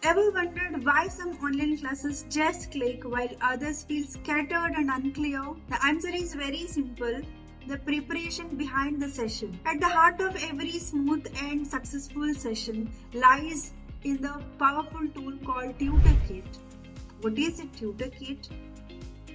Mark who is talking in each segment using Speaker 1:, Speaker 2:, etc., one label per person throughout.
Speaker 1: Ever wondered why some online classes just click while others feel scattered and unclear? The answer is very simple. The preparation behind the session. At the heart of every smooth and successful session lies in the powerful tool called TutorKit. What is a TutorKit?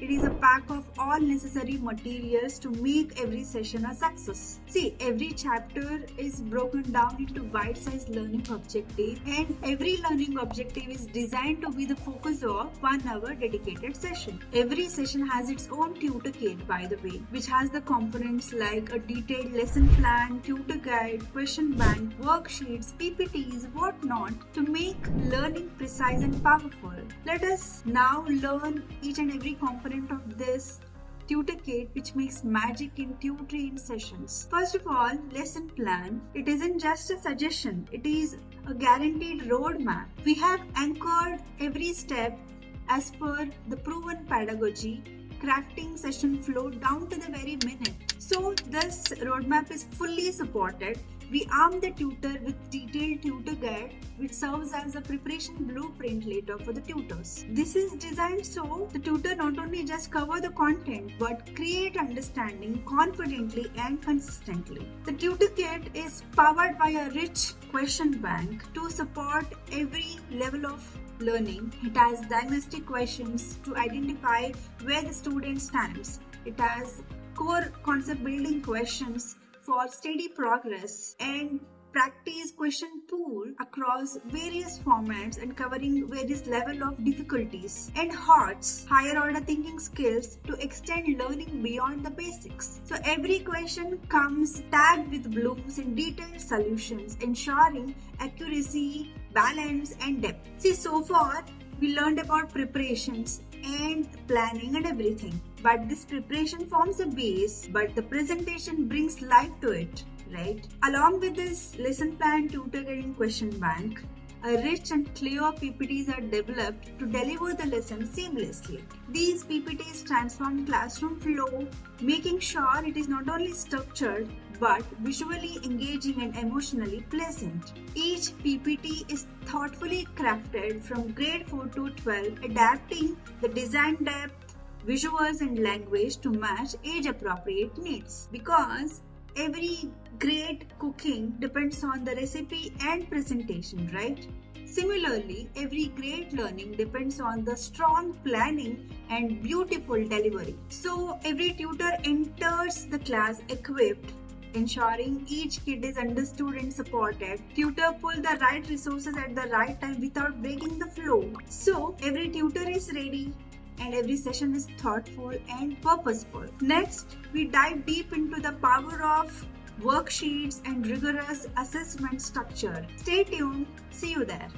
Speaker 1: It is a pack of all necessary materials to make every session a success. See, every chapter is broken down into bite-sized learning objectives, and every learning objective is designed to be the focus of 1 hour dedicated session. Every session has its own tutor kit, by the way, which has the components like a detailed lesson plan, tutor guide, question bank, worksheets, PPTs, whatnot to make learning precise and powerful. Let us now learn each and every component of this tutor kit which makes magic in tutoring sessions. First of all, lesson plan. It isn't just a suggestion, it is a guaranteed roadmap. We have anchored every step as per the proven pedagogy, crafting session flow down to the very minute. So this roadmap is fully supported. We arm the tutor with detailed tutor guide which serves as a preparation blueprint later for the tutors. This is designed so the tutor not only just cover the content but create understanding confidently and consistently. The tutor kit is powered by a rich question bank to support every level of learning. It has diagnostic questions to identify where the student stands. It has core concept building questions for steady progress and practice question pool across various formats and covering various level of difficulties, and HOTS, higher order thinking skills to extend learning beyond the basics. So every question comes tagged with blooms and detailed solutions, ensuring accuracy, balance and depth. See, so far we learned about preparations and planning and everything, but this preparation forms a base, but the presentation brings life to it, right? Along with this lesson plan, tutor guide and question bank, a rich and clear PPTs are developed to deliver the lesson seamlessly. These PPTs transform classroom flow, making sure it is not only structured but visually engaging and emotionally pleasant. Each PPT is thoughtfully crafted from grade 4 to 12, adapting the design depth, visuals and language to match age-appropriate needs. Because every great cooking depends on the recipe and presentation, right? Similarly, every great learning depends on the strong planning and beautiful delivery. So every tutor enters the class equipped, ensuring each kid is understood and supported. Tutor pull the right resources at the right time without breaking the flow. So every tutor is ready and every session is thoughtful and purposeful. Next, we dive deep into the power of worksheets and rigorous assessment structure. Stay tuned. See you there.